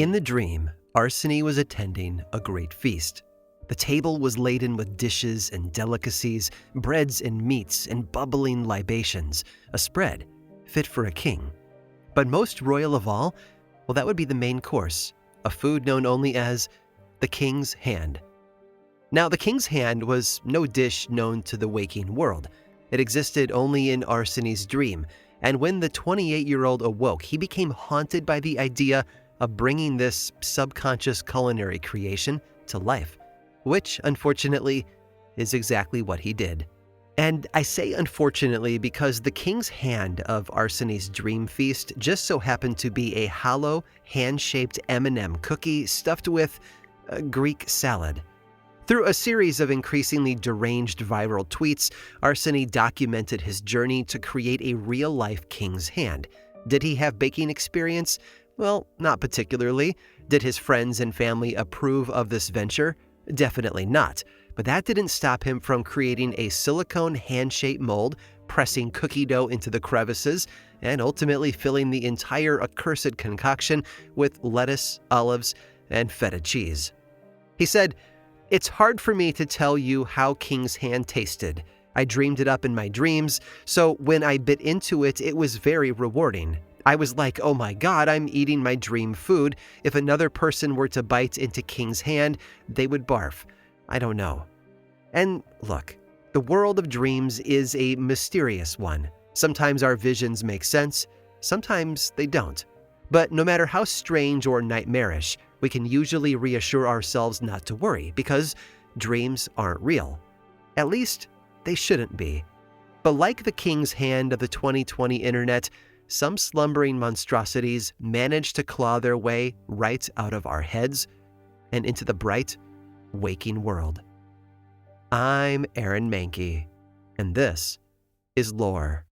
In the dream, Arseny was attending a great feast. The table was laden with dishes and delicacies, breads and meats and bubbling libations, a spread fit for a king. But most royal of all, well, that would be the main course, a food known only as the king's hand. Now, the king's hand was no dish known to the waking world. It existed only in Arseny's dream, and when the 28-year-old awoke, he became haunted by the idea of bringing this subconscious culinary creation to life, which, unfortunately, is exactly what he did. And I say unfortunately because the king's hand of Arseny's dream feast just so happened to be a hollow, hand-shaped M&M cookie stuffed with Greek salad. Through a series of increasingly deranged viral tweets, Arseny documented his journey to create a real-life king's hand. Did he have baking experience? Well, not particularly. Did his friends and family approve of this venture? Definitely not. But that didn't stop him from creating a silicone hand-shaped mold, pressing cookie dough into the crevices, and ultimately filling the entire accursed concoction with lettuce, olives, and feta cheese. He said, "It's hard for me to tell you how king's hand tasted. I dreamed it up in my dreams, so when I bit into it, it was very rewarding. I was like, oh my God, I'm eating my dream food. If another person were to bite into king's hand, they would barf. I don't know." And look, the world of dreams is a mysterious one. Sometimes our visions make sense, sometimes they don't. But no matter how strange or nightmarish, we can usually reassure ourselves not to worry because dreams aren't real. At least, they shouldn't be. But like the king's hand of the 2020 internet, some slumbering monstrosities manage to claw their way right out of our heads and into the bright, waking world. I'm Aaron Mankey, and this is Lore.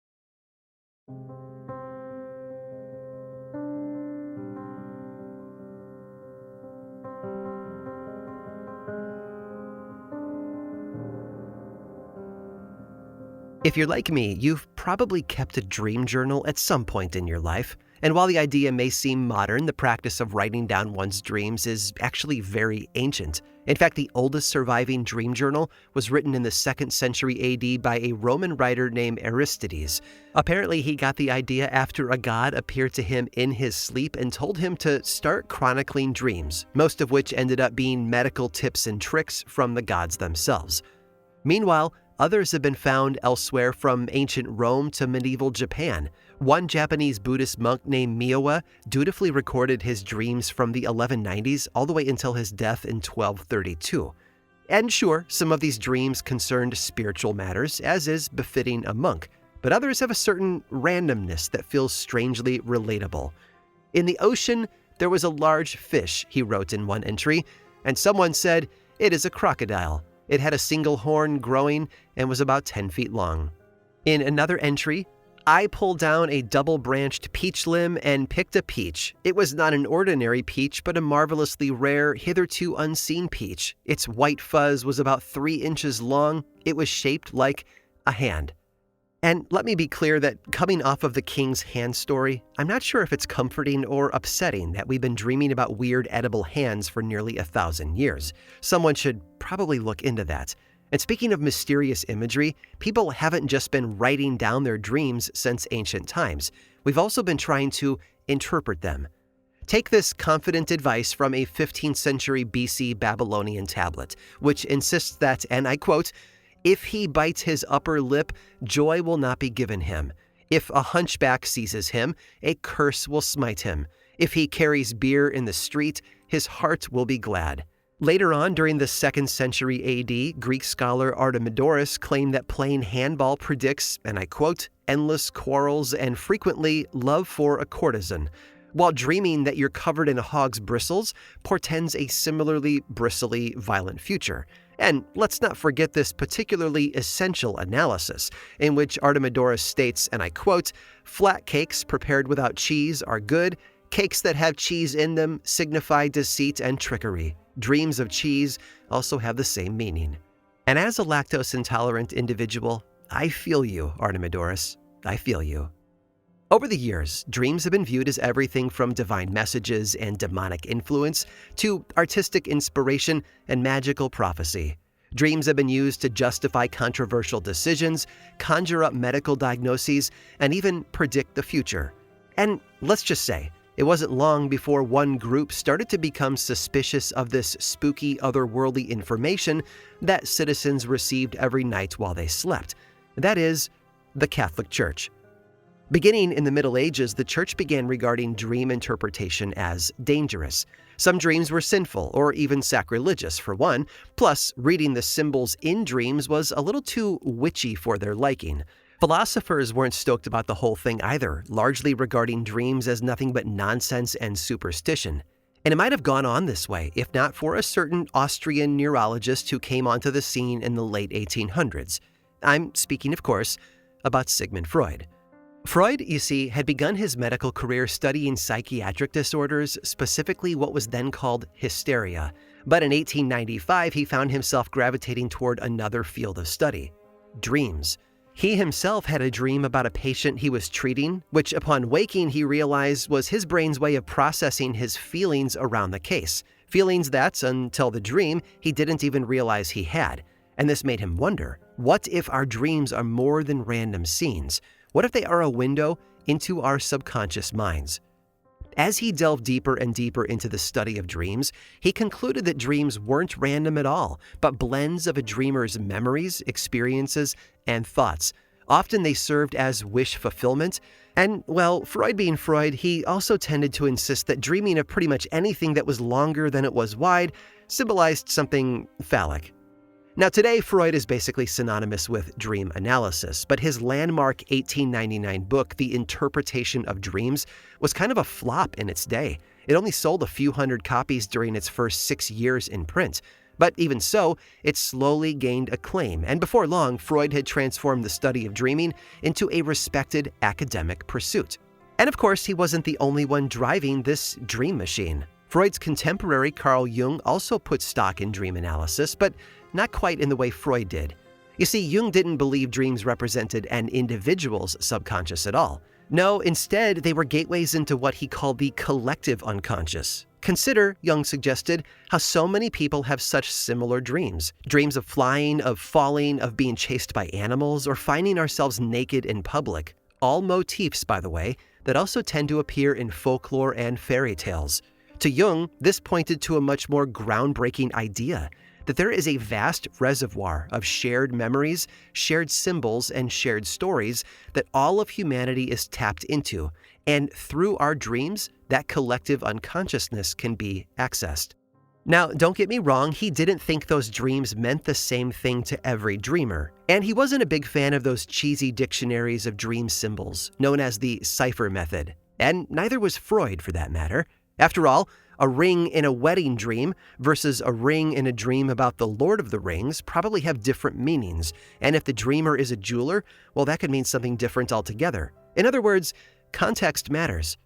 If you're like me, you've probably kept a dream journal at some point in your life. And while the idea may seem modern, the practice of writing down one's dreams is actually very ancient. In fact, the oldest surviving dream journal was written in the 2nd century AD by a Roman writer named Aristides. Apparently, he got the idea after a god appeared to him in his sleep and told him to start chronicling dreams, most of which ended up being medical tips and tricks from the gods themselves. Meanwhile, others have been found elsewhere from ancient Rome to medieval Japan. One Japanese Buddhist monk named Miwa dutifully recorded his dreams from the 1190s all the way until his death in 1232. And sure, some of these dreams concerned spiritual matters, as is befitting a monk, but others have a certain randomness that feels strangely relatable. In the ocean, there was a large fish, he wrote in one entry, and someone said, "It is a crocodile. It had a single horn growing and was about 10 feet long." In another entry, "I pulled down a double-branched peach limb and picked a peach. It was not an ordinary peach, but a marvelously rare, hitherto unseen peach. Its white fuzz was about 3 inches long. It was shaped like a hand." And let me be clear that coming off of the king's hand story, I'm not sure if it's comforting or upsetting that we've been dreaming about weird edible hands for nearly 1,000 years. Someone should probably look into that. And speaking of mysterious imagery, people haven't just been writing down their dreams since ancient times. We've also been trying to interpret them. Take this confident advice from a 15th century BC Babylonian tablet, which insists that, and I quote, "If he bites his upper lip, joy will not be given him. If a hunchback seizes him, a curse will smite him. If he carries beer in the street, his heart will be glad." Later on, during the 2nd century AD, Greek scholar Artemidorus claimed that playing handball predicts, and I quote, "endless quarrels and frequently love for a courtesan," while dreaming that you're covered in a hog's bristles portends a similarly bristly, violent future. And let's not forget this particularly essential analysis, in which Artemidorus states, and I quote, "Flat cakes prepared without cheese are good. Cakes that have cheese in them signify deceit and trickery. Dreams of cheese also have the same meaning." And as a lactose-intolerant individual, I feel you, Artemidorus. I feel you. Over the years, dreams have been viewed as everything from divine messages and demonic influence to artistic inspiration and magical prophecy. Dreams have been used to justify controversial decisions, conjure up medical diagnoses, and even predict the future. And let's just say, it wasn't long before one group started to become suspicious of this spooky, otherworldly information that citizens received every night while they slept. That is, the Catholic Church. Beginning in the Middle Ages, the Church began regarding dream interpretation as dangerous. Some dreams were sinful or even sacrilegious, for one, plus reading the symbols in dreams was a little too witchy for their liking. Philosophers weren't stoked about the whole thing either, largely regarding dreams as nothing but nonsense and superstition. And it might have gone on this way if not for a certain Austrian neurologist who came onto the scene in the late 1800s. I'm speaking, of course, about Sigmund Freud. Freud, you see, had begun his medical career studying psychiatric disorders, specifically what was then called hysteria. But in 1895, he found himself gravitating toward another field of study: dreams. He himself had a dream about a patient he was treating, which upon waking he realized was his brain's way of processing his feelings around the case. Feelings that, until the dream, he didn't even realize he had. And this made him wonder, what if our dreams are more than random scenes? What if they are a window into our subconscious minds? As he delved deeper and deeper into the study of dreams, he concluded that dreams weren't random at all, but blends of a dreamer's memories, experiences, and thoughts. Often they served as wish fulfillment. And, well, Freud being Freud, he also tended to insist that dreaming of pretty much anything that was longer than it was wide symbolized something phallic. Now today, Freud is basically synonymous with dream analysis, but his landmark 1899 book, The Interpretation of Dreams, was kind of a flop in its day. It only sold a few hundred copies during its first 6 years in print. But even so, it slowly gained acclaim, and before long, Freud had transformed the study of dreaming into a respected academic pursuit. And of course, he wasn't the only one driving this dream machine. Freud's contemporary Carl Jung also put stock in dream analysis, but not quite in the way Freud did. You see, Jung didn't believe dreams represented an individual's subconscious at all. No, instead, they were gateways into what he called the collective unconscious. Consider, Jung suggested, how so many people have such similar dreams. Dreams of flying, of falling, of being chased by animals, or finding ourselves naked in public. All motifs, by the way, that also tend to appear in folklore and fairy tales. To Jung, this pointed to a much more groundbreaking idea: that there is a vast reservoir of shared memories, shared symbols, and shared stories that all of humanity is tapped into, and through our dreams, that collective unconsciousness can be accessed. Now, don't get me wrong, he didn't think those dreams meant the same thing to every dreamer, and he wasn't a big fan of those cheesy dictionaries of dream symbols, known as the cipher method, and neither was Freud for that matter. After all, a ring in a wedding dream versus a ring in a dream about the Lord of the Rings probably have different meanings, and if the dreamer is a jeweler, well, that could mean something different altogether. In other words, context matters.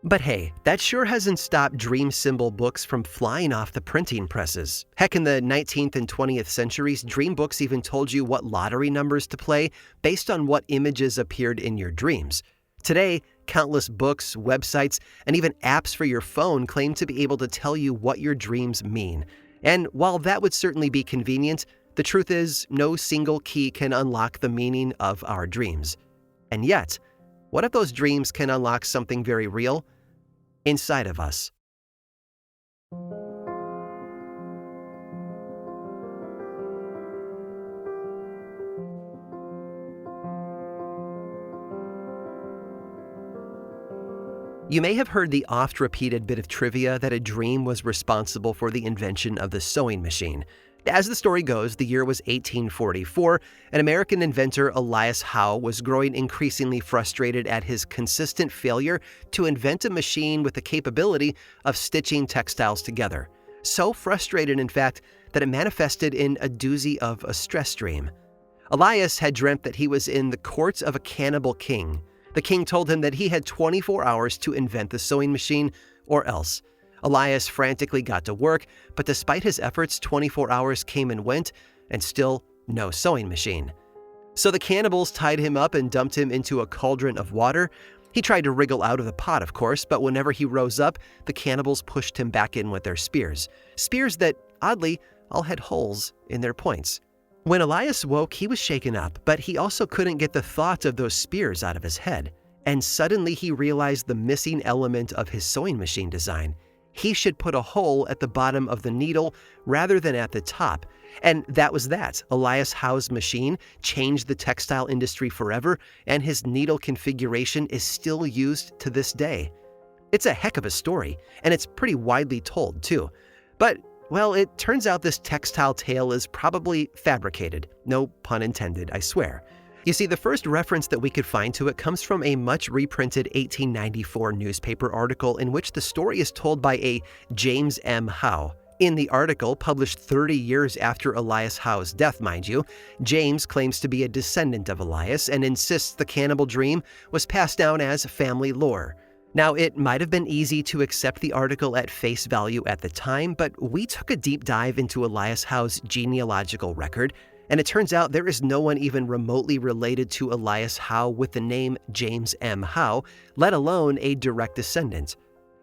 But hey, that sure hasn't stopped dream symbol books from flying off the printing presses. Heck, in the 19th and 20th centuries, dream books even told you what lottery numbers to play based on what images appeared in your dreams. Today, countless books, websites, and even apps for your phone claim to be able to tell you what your dreams mean. And while that would certainly be convenient, the truth is no single key can unlock the meaning of our dreams. And yet, what if those dreams can unlock something very real inside of us? You may have heard the oft-repeated bit of trivia that a dream was responsible for the invention of the sewing machine. As the story goes, the year was 1844, and American inventor Elias Howe was growing increasingly frustrated at his consistent failure to invent a machine with the capability of stitching textiles together. So frustrated, in fact, that it manifested in a doozy of a stress dream. Elias had dreamt that he was in the court of a cannibal king. The king told him that he had 24 hours to invent the sewing machine, or else. Elias frantically got to work, but despite his efforts, 24 hours came and went, and still no sewing machine. So the cannibals tied him up and dumped him into a cauldron of water, He tried to wriggle out of the pot, of course, but whenever he rose up, the cannibals pushed him back in with their spears. Spears that, oddly, all had holes in their points. When Elias woke, he was shaken up, but he also couldn't get the thought of those spears out of his head. And suddenly he realized the missing element of his sewing machine design. He should put a hole at the bottom of the needle rather than at the top. And that was that. Elias Howe's machine changed the textile industry forever, and his needle configuration is still used to this day. It's a heck of a story, and it's pretty widely told, too. But, well, it turns out this textile tale is probably fabricated. No pun intended, I swear. You see, the first reference that we could find to it comes from a much reprinted 1894 newspaper article in which the story is told by a James M. Howe. In the article, published 30 years after Elias Howe's death, mind you, James claims to be a descendant of Elias and insists the cannibal dream was passed down as family lore. Now, it might have been easy to accept the article at face value at the time, but we took a deep dive into Elias Howe's genealogical record, and it turns out there is no one even remotely related to Elias Howe with the name James M. Howe, let alone a direct descendant.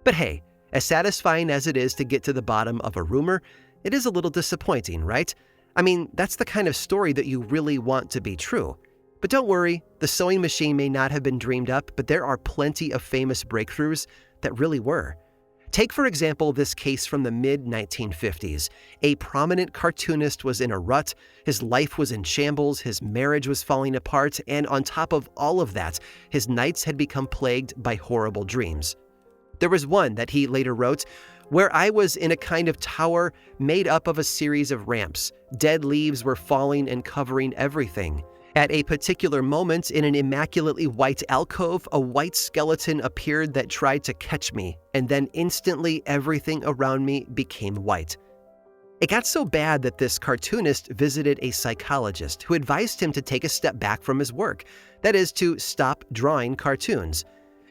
But hey, as satisfying as it is to get to the bottom of a rumor, it is a little disappointing, right? I mean, that's the kind of story that you really want to be true. But don't worry, the sewing machine may not have been dreamed up, but there are plenty of famous breakthroughs that really were. Take, for example, this case from the mid-1950s. A prominent cartoonist was in a rut, his life was in shambles, his marriage was falling apart, and on top of all of that, his nights had become plagued by horrible dreams. There was one that he later wrote, where I was in a kind of tower made up of a series of ramps. Dead leaves were falling and covering everything. At a particular moment, in an immaculately white alcove, a white skeleton appeared that tried to catch me, and then instantly everything around me became white. It got so bad that this cartoonist visited a psychologist who advised him to take a step back from his work, that is, to stop drawing cartoons.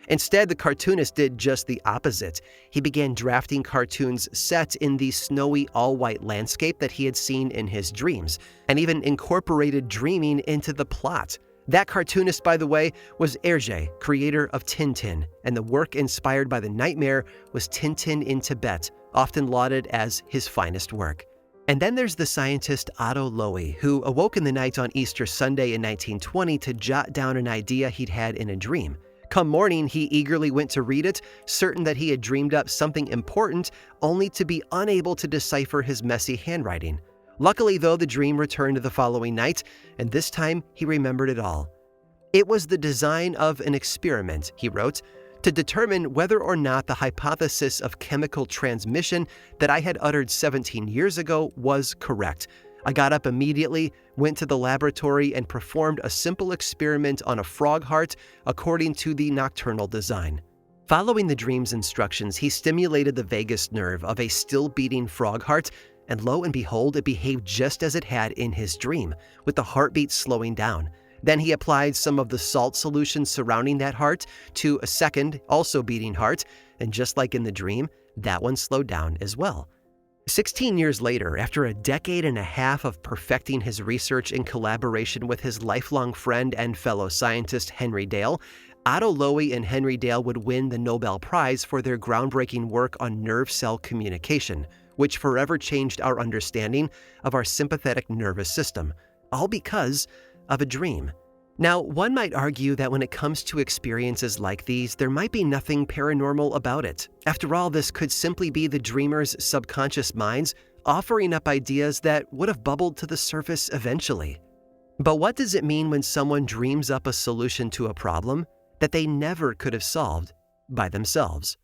Instead, the cartoonist did just the opposite. He began drafting cartoons set in the snowy all-white landscape that he had seen in his dreams, and even incorporated dreaming into the plot. That cartoonist, by the way, was Hergé, creator of Tintin, and the work inspired by the nightmare was Tintin in Tibet, often lauded as his finest work. And then there's the scientist Otto Loewy, who awoke in the night on Easter Sunday in 1920 to jot down an idea he'd had in a dream. Come morning, he eagerly went to read it, certain that he had dreamed up something important, only to be unable to decipher his messy handwriting. Luckily, though, the dream returned the following night, and this time he remembered it all. It was the design of an experiment, he wrote, to determine whether or not the hypothesis of chemical transmission that I had uttered 17 years ago was correct. I got up immediately, went to the laboratory, and performed a simple experiment on a frog heart according to the nocturnal design. Following the dream's instructions, he stimulated the vagus nerve of a still-beating frog heart, and lo and behold, it behaved just as it had in his dream, with the heartbeat slowing down. Then he applied some of the salt solution surrounding that heart to a second, also beating heart, and just like in the dream, that one slowed down as well. 16 years later, after a decade and a half of perfecting his research in collaboration with his lifelong friend and fellow scientist Henry Dale, Otto Loewy and Henry Dale would win the Nobel Prize for their groundbreaking work on nerve cell communication, which forever changed our understanding of our sympathetic nervous system, all because of a dream. Now, one might argue that when it comes to experiences like these, there might be nothing paranormal about it. After all, this could simply be the dreamer's subconscious minds offering up ideas that would have bubbled to the surface eventually. But what does it mean when someone dreams up a solution to a problem that they never could have solved by themselves?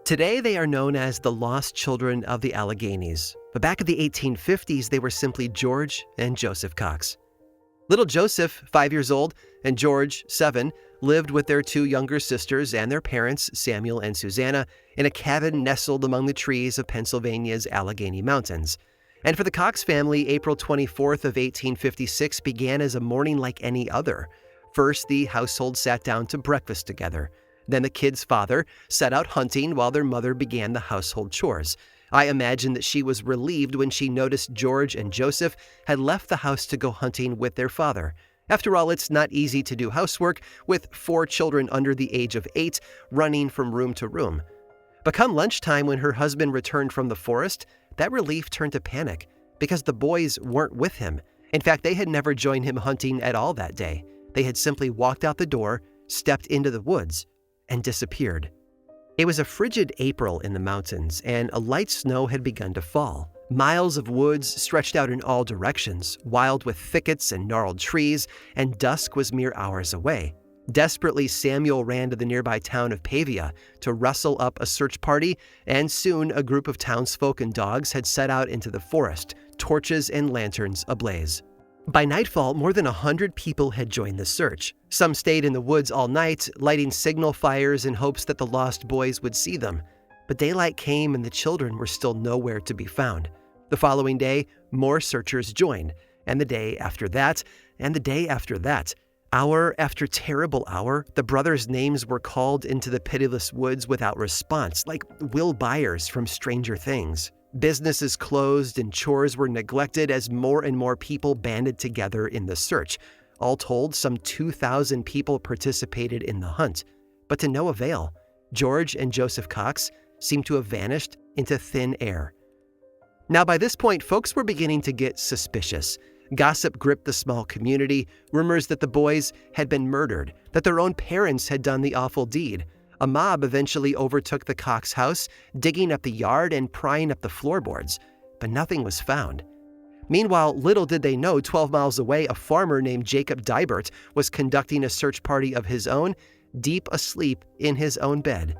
Today, they are known as the lost children of the Alleghenies, but back in the 1850s, they were simply George and Joseph Cox. Little Joseph, 5 years old, and George, 7, lived with their 2 younger sisters and their parents, Samuel and Susanna, in a cabin nestled among the trees of Pennsylvania's Allegheny Mountains. And for the Cox family, April 24th of 1856 began as a morning like any other. First, the household sat down to breakfast together. Then the kids' father set out hunting while their mother began the household chores. I imagine that she was relieved when she noticed George and Joseph had left the house to go hunting with their father. After all, it's not easy to do housework with 4 children under the age of 8 running from room to room. But come lunchtime, when her husband returned from the forest, that relief turned to panic because the boys weren't with him. In fact, they had never joined him hunting at all that day. They had simply walked out the door, stepped into the woods, and disappeared. It was a frigid April in the mountains, and a light snow had begun to fall. Miles of woods stretched out in all directions, wild with thickets and gnarled trees, and dusk was mere hours away. Desperately, Samuel ran to the nearby town of Pavia to rustle up a search party, and soon a group of townsfolk and dogs had set out into the forest, torches and lanterns ablaze. By nightfall, more than 100 people had joined the search. Some stayed in the woods all night, lighting signal fires in hopes that the lost boys would see them. But daylight came and the children were still nowhere to be found. The following day, more searchers joined, and the day after that, and the day after that. Hour after terrible hour, the brothers' names were called into the pitiless woods without response, like Will Byers from Stranger Things. Businesses closed and chores were neglected as more and more people banded together in the search. All told, some 2,000 people participated in the hunt, but to no avail. George and Joseph Cox seemed to have vanished into thin air. Now, by this point, folks were beginning to get suspicious. Gossip gripped the small community, rumors that the boys had been murdered, that their own parents had done the awful deed. A mob eventually overtook the Cox house, digging up the yard and prying up the floorboards, but nothing was found. Meanwhile, little did they know, 12 miles away, a farmer named Jacob Dibert was conducting a search party of his own, deep asleep in his own bed.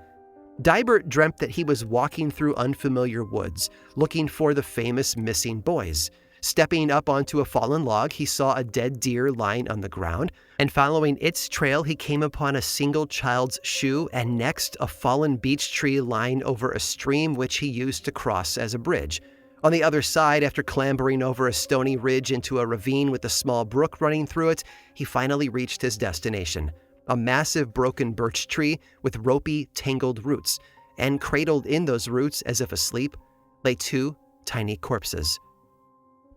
Dibert dreamt that he was walking through unfamiliar woods, looking for the famous missing boys. Stepping up onto a fallen log, he saw a dead deer lying on the ground, and following its trail, he came upon a single child's shoe, and next, a fallen beech tree lying over a stream which he used to cross as a bridge. On the other side, after clambering over a stony ridge into a ravine with a small brook running through it, he finally reached his destination, a massive broken birch tree with ropey, tangled roots, and cradled in those roots as if asleep lay 2 tiny corpses.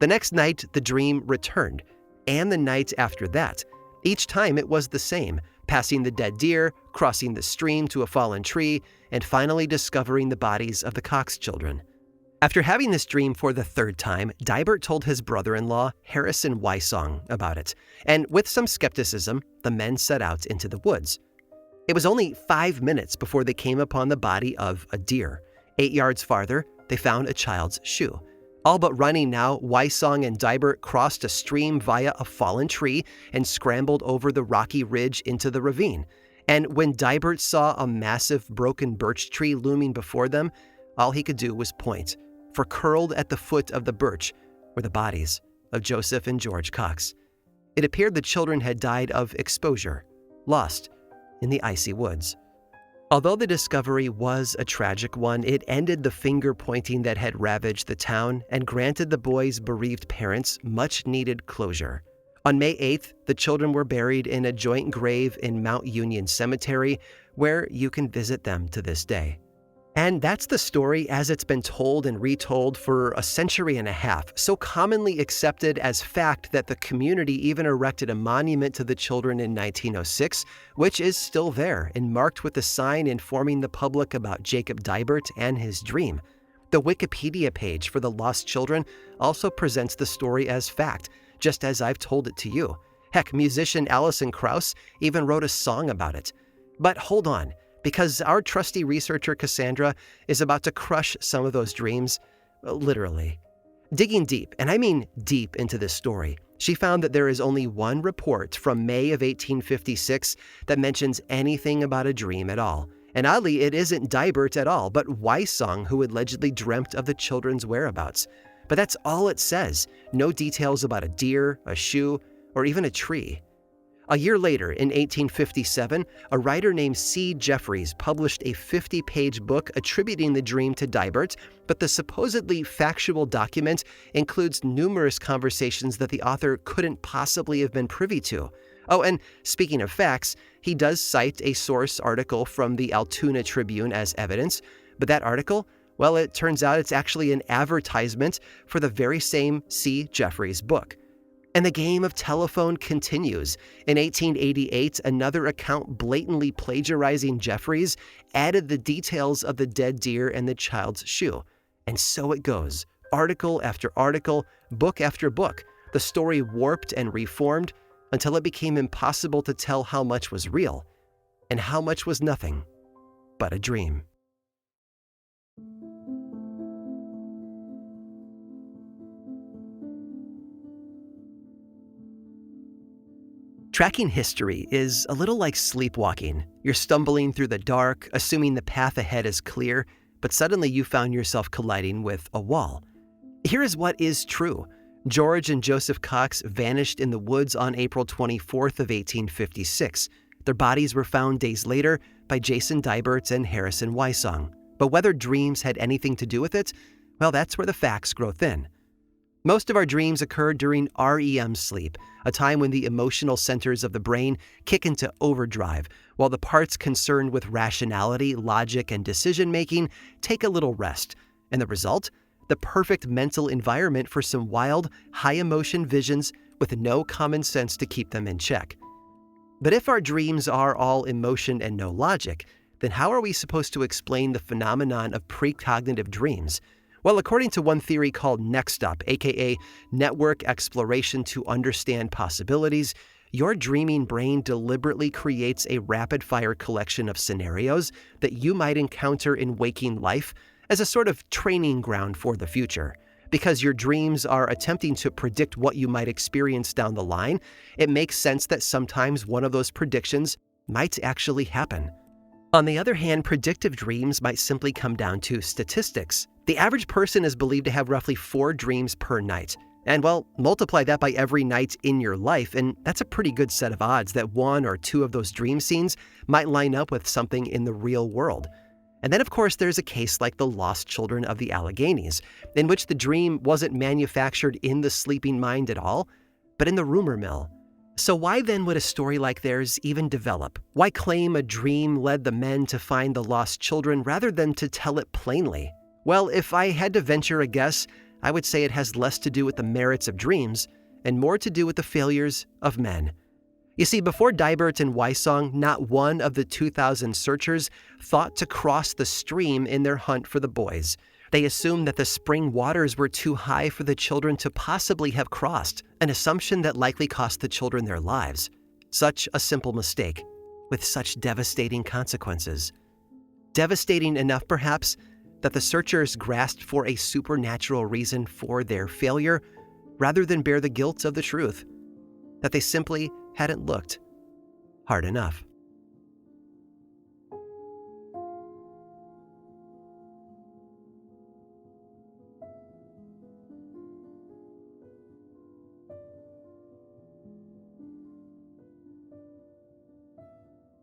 The next night, the dream returned, and the night after that. Each time it was the same, passing the dead deer, crossing the stream to a fallen tree, and finally discovering the bodies of the Cox children. After having this dream for the 3rd time, Dibert told his brother-in-law, Harrison Wysong, about it, and with some skepticism, the men set out into the woods. It was only 5 minutes before they came upon the body of a deer. 8 yards farther, they found a child's shoe. All but running now, Wysong and Dibert crossed a stream via a fallen tree and scrambled over the rocky ridge into the ravine. And when Dibert saw a massive broken birch tree looming before them, all he could do was point, for curled at the foot of the birch were the bodies of Joseph and George Cox. It appeared the children had died of exposure, lost in the icy woods. Although the discovery was a tragic one, it ended the finger-pointing that had ravaged the town and granted the boys' bereaved parents much-needed closure. On May 8th, the children were buried in a joint grave in Mount Union Cemetery, where you can visit them to this day. And that's the story as it's been told and retold for a century and a half, so commonly accepted as fact that the community even erected a monument to the children in 1906, which is still there and marked with a sign informing the public about Jacob Dibert and his dream. The Wikipedia page for the lost children also presents the story as fact, just as I've told it to you. Heck, musician Alison Krauss even wrote a song about it. But hold on, because our trusty researcher Cassandra is about to crush some of those dreams, literally. Digging deep, and I mean deep into this story, she found that there is only one report from May of 1856 that mentions anything about a dream at all. And oddly, it isn't Dibert at all, but Wysong who allegedly dreamt of the children's whereabouts. But that's all it says, no details about a deer, a shoe, or even a tree. A year later, in 1857, a writer named C. Jeffries published a 50-page book attributing the dream to Dibert, but the supposedly factual document includes numerous conversations that the author couldn't possibly have been privy to. Oh, and speaking of facts, he does cite a source article from the Altoona Tribune as evidence, but that article Well, it turns out it's actually an advertisement for the very same C. Jeffries book. And the game of telephone continues. In 1888, another account blatantly plagiarizing Jeffries added the details of the dead deer and the child's shoe. And so it goes. Article after article, book after book, the story warped and reformed until it became impossible to tell how much was real and how much was nothing but a dream. Tracking history is a little like sleepwalking. You're stumbling through the dark, assuming the path ahead is clear, but suddenly you found yourself colliding with a wall. Here is what is true. George and Joseph Cox vanished in the woods on April 24th of 1856. Their bodies were found days later by Jason Dibert and Harrison Wysong. But whether dreams had anything to do with it, well, that's where the facts grow thin. Most of our dreams occur during REM sleep, a time when the emotional centers of the brain kick into overdrive, while the parts concerned with rationality, logic, and decision-making take a little rest. And the result? The perfect mental environment for some wild, high-emotion visions with no common sense to keep them in check. But if our dreams are all emotion and no logic, then how are we supposed to explain the phenomenon of precognitive dreams? Well, according to one theory called Next Up, aka Network Exploration to Understand Possibilities, your dreaming brain deliberately creates a rapid-fire collection of scenarios that you might encounter in waking life as a sort of training ground for the future. Because your dreams are attempting to predict what you might experience down the line, it makes sense that sometimes one of those predictions might actually happen. On the other hand, predictive dreams might simply come down to statistics. The average person is believed to have roughly 4 dreams per night. And well, multiply that by every night in your life, and that's a pretty good set of odds that 1 or 2 of those dream scenes might line up with something in the real world. And then, of course, there's a case like the Lost Children of the Alleghenies, in which the dream wasn't manufactured in the sleeping mind at all, but in the rumor mill. So why then would a story like theirs even develop? Why claim a dream led the men to find the lost children rather than to tell it plainly? Well, if I had to venture a guess, I would say it has less to do with the merits of dreams and more to do with the failures of men. You see, before Dibert and Wysong, not one of the 2,000 searchers thought to cross the stream in their hunt for the boys. They assumed that the spring waters were too high for the children to possibly have crossed, an assumption that likely cost the children their lives. Such a simple mistake, with such devastating consequences. Devastating enough, perhaps, that the searchers grasped for a supernatural reason for their failure, rather than bear the guilt of the truth, that they simply hadn't looked hard enough.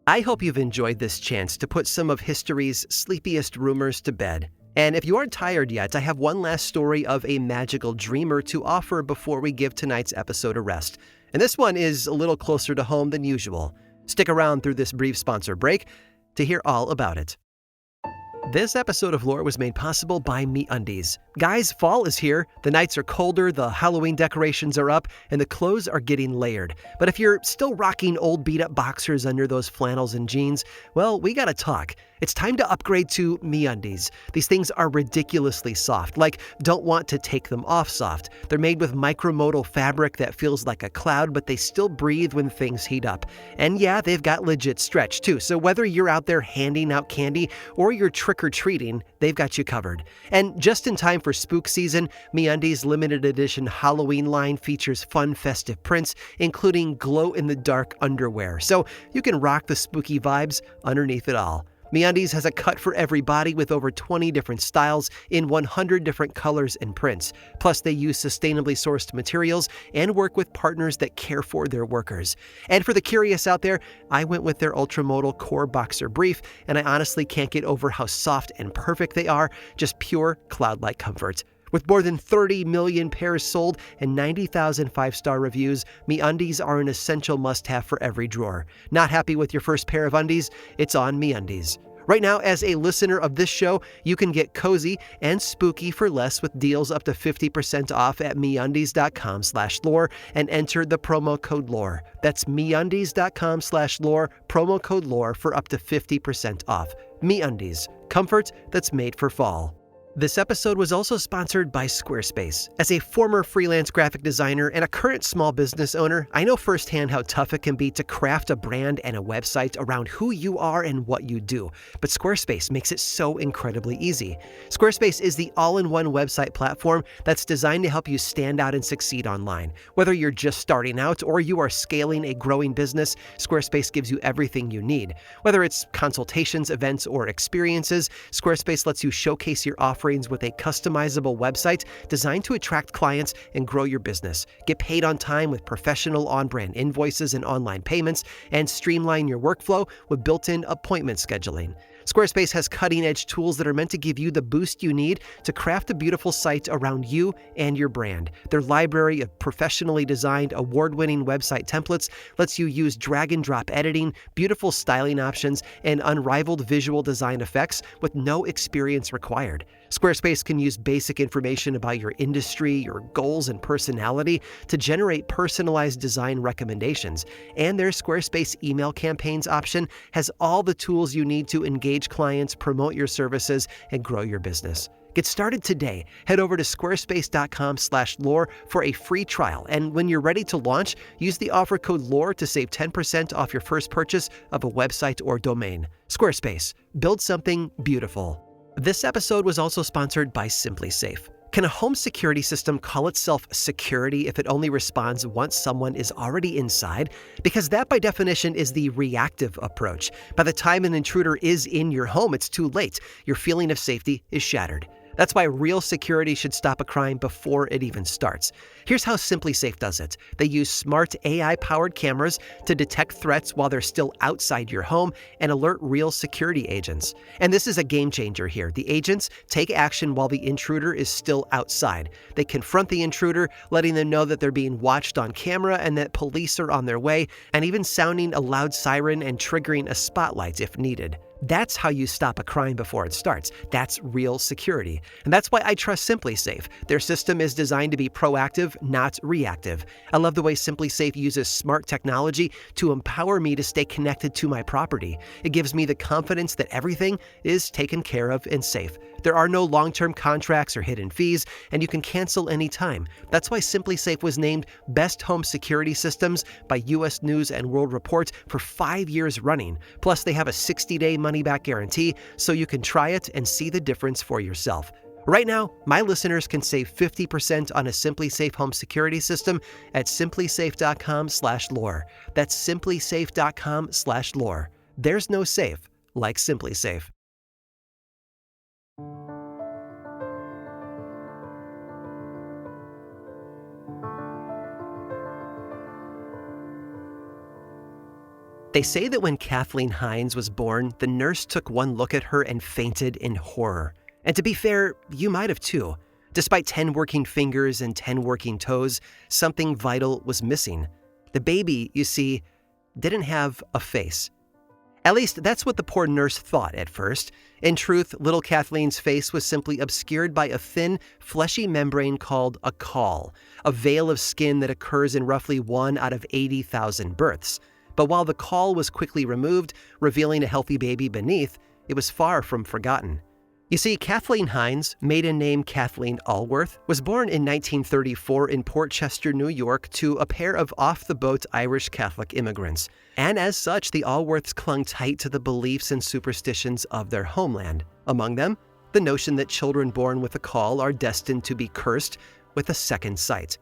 I hope you've enjoyed this chance to put some of history's sleepiest rumors to bed. And if you aren't tired yet, I have one last story of a magical dreamer to offer before we give tonight's episode a rest. And this one is a little closer to home than usual. Stick around through this brief sponsor break to hear all about it. This episode of Lore was made possible by MeUndies. Guys, fall is here. The nights are colder, the Halloween decorations are up, and the clothes are getting layered. But if you're still rocking old beat-up boxers under those flannels and jeans, well, we gotta talk. It's time to upgrade to MeUndies. These things are ridiculously soft, like don't want to take them off soft. They're made with micromodal fabric that feels like a cloud, but they still breathe when things heat up. And yeah, they've got legit stretch too, so whether you're out there handing out candy or you're trick-or-treating, they've got you covered. And just in time for spook season, MeUndies limited edition Halloween line features fun festive prints, including glow-in-the-dark underwear, so you can rock the spooky vibes underneath it all. MeUndies has a cut for every body with over 20 different styles in 100 different colors and prints. Plus, they use sustainably sourced materials and work with partners that care for their workers. And for the curious out there, I went with their Ultramodal Core Boxer Brief, and I honestly can't get over how soft and perfect they are, just pure cloud-like comfort. With more than 30 million pairs sold and 90,000 5-star reviews, MeUndies are an essential must-have for every drawer. Not happy with your first pair of undies? It's on MeUndies. Right now, as a listener of this show, you can get cozy and spooky for less with deals up to 50% off at MeUndies.com/lore and enter the promo code LORE. That's MeUndies.com/lore, promo code LORE for up to 50% off. MeUndies, comfort that's made for fall. This episode was also sponsored by Squarespace. As a former freelance graphic designer and a current small business owner, I know firsthand how tough it can be to craft a brand and a website around who you are and what you do. But Squarespace makes it so incredibly easy. Squarespace is the all-in-one website platform that's designed to help you stand out and succeed online. Whether you're just starting out or you are scaling a growing business, Squarespace gives you everything you need. Whether it's consultations, events, or experiences, Squarespace lets you showcase your offerings with a customizable website designed to attract clients and grow your business. Get paid on time with professional on-brand invoices and online payments, and streamline your workflow with built-in appointment scheduling. Squarespace has cutting-edge tools that are meant to give you the boost you need to craft a beautiful site around you and your brand. Their library of professionally designed, award-winning website templates lets you use drag-and-drop editing, beautiful styling options, and unrivaled visual design effects with no experience required. Squarespace can use basic information about your industry, your goals, and personality to generate personalized design recommendations. And their Squarespace email campaigns option has all the tools you need to engage clients, promote your services, and grow your business. Get started today. Head over to squarespace.com/lore for a free trial. And when you're ready to launch, use the offer code LORE to save 10% off your first purchase of a website or domain. Squarespace. Build something beautiful. This episode was also sponsored by SimpliSafe. Can a home security system call itself security if it only responds once someone is already inside? Because that, by definition, is the reactive approach. By the time an intruder is in your home, it's too late. Your feeling of safety is shattered. That's why real security should stop a crime before it even starts. Here's how SimpliSafe does it. They use smart AI-powered cameras to detect threats while they're still outside your home and alert real security agents. And this is a game changer here. The agents take action while the intruder is still outside. They confront the intruder, letting them know that they're being watched on camera and that police are on their way, and even sounding a loud siren and triggering a spotlight if needed. That's how you stop a crime before it starts. That's real security. And that's why I trust SimpliSafe. Their system is designed to be proactive, not reactive. I love the way SimpliSafe uses smart technology to empower me to stay connected to my property. It gives me the confidence that everything is taken care of and safe. There are no long-term contracts or hidden fees, and you can cancel anytime. That's why SimpliSafe was named Best Home Security Systems by U.S. News and World Report for 5 years running. Plus, they have a 60-day money-back guarantee, so you can try it and see the difference for yourself. Right now, my listeners can save 50% on a SimpliSafe home security system at simplisafe.com/lore. That's simplisafe.com/lore. There's no safe like SimpliSafe. They say that when Kathleen Hines was born, the nurse took one look at her and fainted in horror. And to be fair, you might have too. Despite 10 working fingers and 10 working toes, something vital was missing. The baby, you see, didn't have a face. At least that's what the poor nurse thought at first. In truth, little Kathleen's face was simply obscured by a thin, fleshy membrane called a caul, a veil of skin that occurs in roughly 1 out of 80,000 births. But while the caul was quickly removed, revealing a healthy baby beneath, it was far from forgotten. You see, Kathleen Hines, maiden name Kathleen Allworth, was born in 1934 in Port Chester, New York, to a pair of off-the-boat Irish Catholic immigrants. And as such, the Allworths clung tight to the beliefs and superstitions of their homeland. Among them, the notion that children born with a caul are destined to be cursed with a second sight.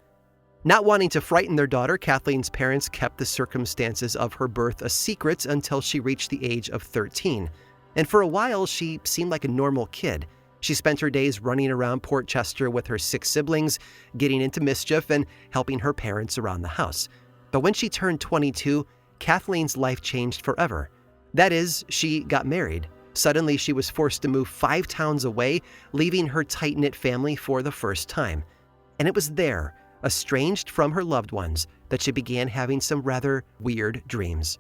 Not wanting to frighten their daughter, Kathleen's parents kept the circumstances of her birth a secret until she reached the age of 13. And for a while, she seemed like a normal kid. She spent her days running around Port Chester with her 6 siblings, getting into mischief and helping her parents around the house. But when she turned 22, Kathleen's life changed forever. That is, she got married. Suddenly, she was forced to move 5 towns away, leaving her tight-knit family for the first time. And it was there, estranged from her loved ones, that she began having some rather weird dreams.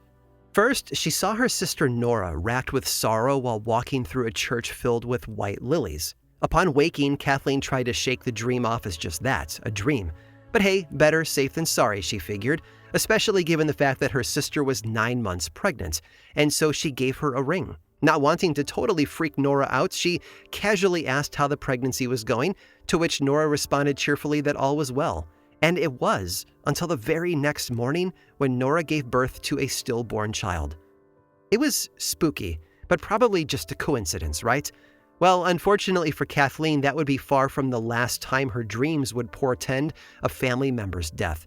First, she saw her sister Nora racked with sorrow while walking through a church filled with white lilies. Upon waking, Kathleen tried to shake the dream off as just that, a dream. But hey, better safe than sorry, she figured, especially given the fact that her sister was 9 months pregnant, and so she gave her a ring. Not wanting to totally freak Nora out, she casually asked how the pregnancy was going, to which Nora responded cheerfully that all was well. And it was, until the very next morning when Nora gave birth to a stillborn child. It was spooky, but probably just a coincidence, right? Well, unfortunately for Kathleen, that would be far from the last time her dreams would portend a family member's death.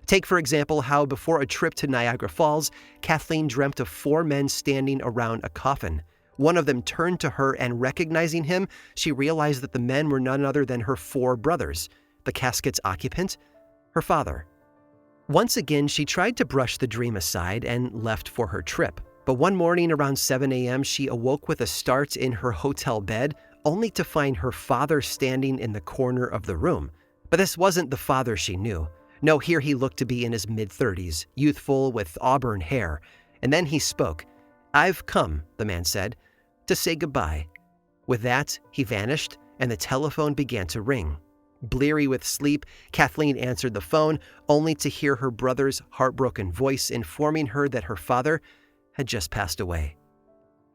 Take, for example, how before a trip to Niagara Falls, Kathleen dreamt of 4 men standing around a coffin. One of them turned to her, and recognizing him, she realized that the men were none other than her 4 brothers. The casket's occupant? Her father. Once again, she tried to brush the dream aside and left for her trip. But one morning around 7 a.m., she awoke with a start in her hotel bed, only to find her father standing in the corner of the room. But this wasn't the father she knew. No, here he looked to be in his mid-30s, youthful with auburn hair. And then he spoke. "I've come," the man said, "to say goodbye." With that, he vanished, and the telephone began to ring. Bleary with sleep, Kathleen answered the phone, only to hear her brother's heartbroken voice informing her that her father had just passed away.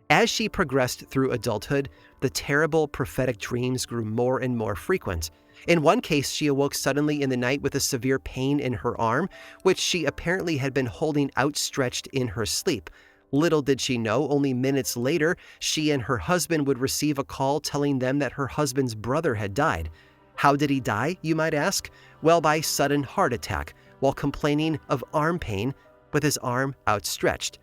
As she progressed through adulthood, the terrible prophetic dreams grew more and more frequent. In one case, she awoke suddenly in the night with a severe pain in her arm, which she apparently had been holding outstretched in her sleep. Little did she know, only minutes later, she and her husband would receive a call telling them that her husband's brother had died. How did he die, you might ask? Well, by sudden heart attack, while complaining of arm pain with his arm outstretched.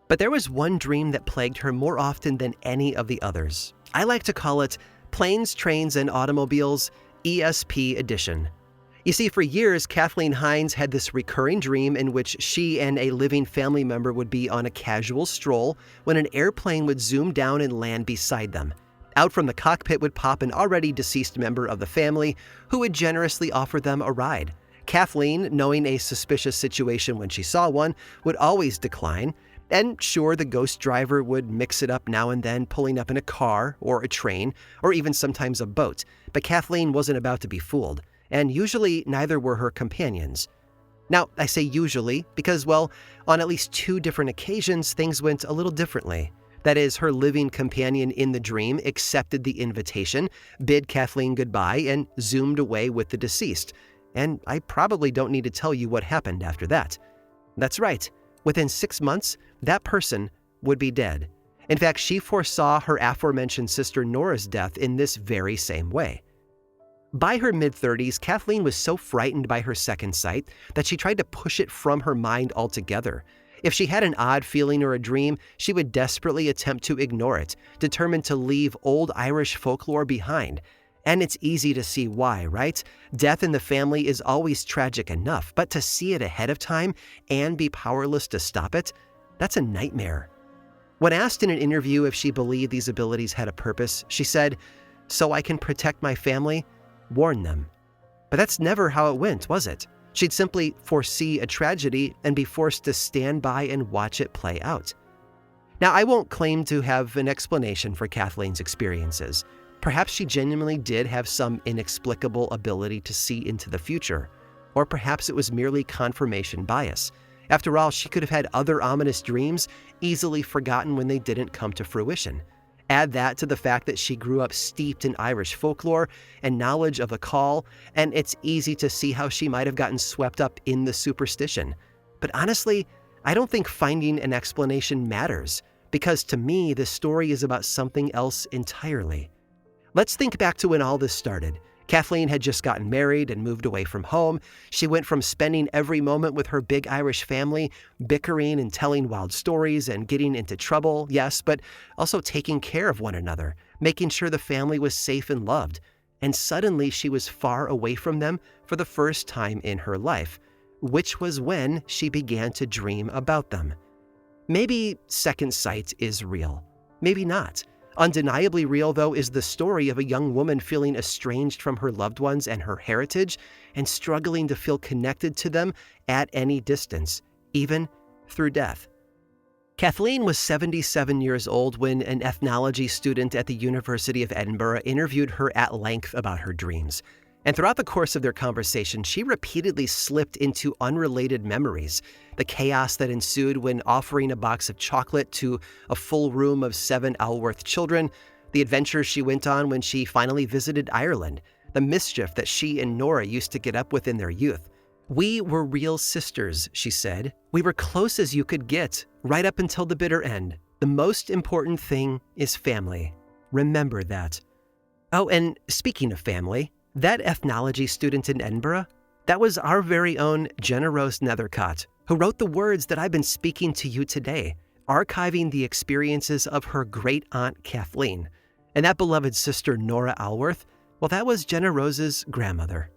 But there was one dream that plagued her more often than any of the others. I like to call it Planes, Trains, and Automobiles ESP Edition. You see, for years, Kathleen Hines had this recurring dream in which she and a living family member would be on a casual stroll when an airplane would zoom down and land beside them. Out from the cockpit would pop an already deceased member of the family who would generously offer them a ride. Kathleen, knowing a suspicious situation when she saw one, would always decline. And sure, the ghost driver would mix it up now and then, pulling up in a car or a train or even sometimes a boat. But Kathleen wasn't about to be fooled, and usually neither were her companions. Now, I say usually because, well, on at least 2 different occasions, things went a little differently. That is, her living companion in the dream accepted the invitation, bid Kathleen goodbye, and zoomed away with the deceased. And I probably don't need to tell you what happened after that. That's right. Within 6 months, that person would be dead. In fact, she foresaw her aforementioned sister Nora's death in this very same way. By her mid-30s, Kathleen was so frightened by her second sight that she tried to push it from her mind altogether. If she had an odd feeling or a dream, she would desperately attempt to ignore it, determined to leave old Irish folklore behind. And it's easy to see why, right? Death in the family is always tragic enough, but to see it ahead of time and be powerless to stop it, that's a nightmare. When asked in an interview if she believed these abilities had a purpose, she said, "So I can protect my family, warn them." But that's never how it went, was it? She'd simply foresee a tragedy and be forced to stand by and watch it play out. Now, I won't claim to have an explanation for Kathleen's experiences. Perhaps she genuinely did have some inexplicable ability to see into the future, or perhaps it was merely confirmation bias. After all, she could have had other ominous dreams, easily forgotten when they didn't come to fruition. Add that to the fact that she grew up steeped in Irish folklore and knowledge of the call, and it's easy to see how she might have gotten swept up in the superstition. But honestly, I don't think finding an explanation matters, because to me, this story is about something else entirely. Let's think back to when all this started. Kathleen had just gotten married and moved away from home. She went from spending every moment with her big Irish family, bickering and telling wild stories and getting into trouble, yes, but also taking care of one another, making sure the family was safe and loved. And suddenly she was far away from them for the first time in her life, which was when she began to dream about them. Maybe second sight is real. Maybe not. Undeniably real, though, is the story of a young woman feeling estranged from her loved ones and her heritage and struggling to feel connected to them at any distance, even through death. Kathleen was 77 years old when an ethnology student at the University of Edinburgh interviewed her at length about her dreams. And throughout the course of their conversation, she repeatedly slipped into unrelated memories. The chaos that ensued when offering a box of chocolate to a full room of 7 Alworth children, the adventures she went on when she finally visited Ireland, the mischief that she and Nora used to get up with in their youth. "We were real sisters," she said. "We were close as you could get, right up until the bitter end. The most important thing is family. Remember that." Oh, and speaking of family, that ethnology student in Edinburgh, that was our very own Jenna Rose Nethercott, who wrote the words that I've been speaking to you today, archiving the experiences of her great-aunt Kathleen. And that beloved sister Nora Alworth, well, that was Jenna Rose's grandmother.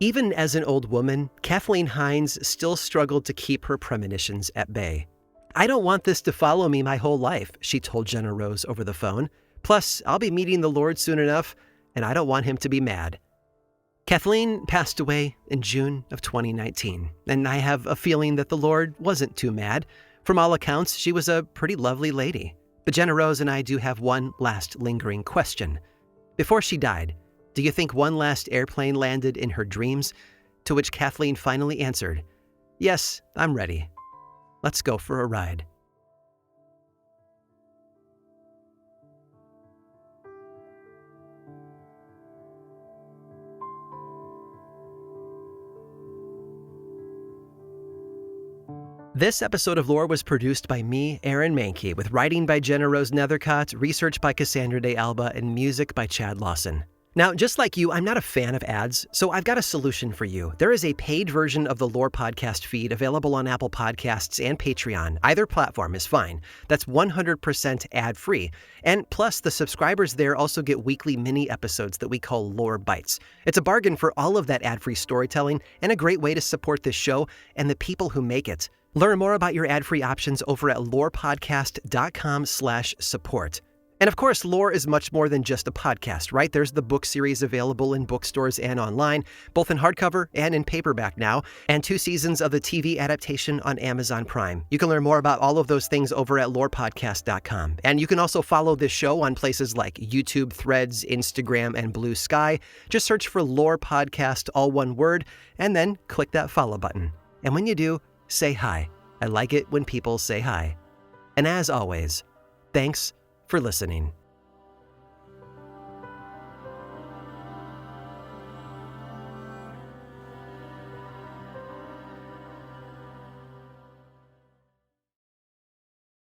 Even as an old woman, Kathleen Hines still struggled to keep her premonitions at bay. "I don't want this to follow me my whole life," she told Jenna Rose over the phone. "Plus, I'll be meeting the Lord soon enough, and I don't want him to be mad." Kathleen passed away in June of 2019, and I have a feeling that the Lord wasn't too mad. From all accounts, she was a pretty lovely lady. But Jenna Rose and I do have one last lingering question. Before she died, do you think one last airplane landed in her dreams? To which Kathleen finally answered, "Yes, I'm ready. Let's go for a ride." This episode of Lore was produced by me, Aaron Mahnke, with writing by Jenna Rose Nethercott, research by Cassandra De Alba, and music by Chad Lawson. Now, just like you, I'm not a fan of ads, so I've got a solution for you. There is a paid version of the Lore podcast feed available on Apple Podcasts and Patreon. Either platform is fine. That's 100% ad-free. And plus, the subscribers there also get weekly mini episodes that we call Lore Bites. It's a bargain for all of that ad-free storytelling and a great way to support this show and the people who make it. Learn more about your ad-free options over at lorepodcast.com/support. And of course, Lore is much more than just a podcast, right? There's the book series available in bookstores and online, both in hardcover and in paperback now, and 2 seasons of the TV adaptation on Amazon Prime. You can learn more about all of those things over at lorepodcast.com. And you can also follow this show on places like YouTube, Threads, Instagram, and Blue Sky. Just search for Lore Podcast, all one word, and then click that follow button. And when you do, say hi. I like it when people say hi. And as always, thanks for listening.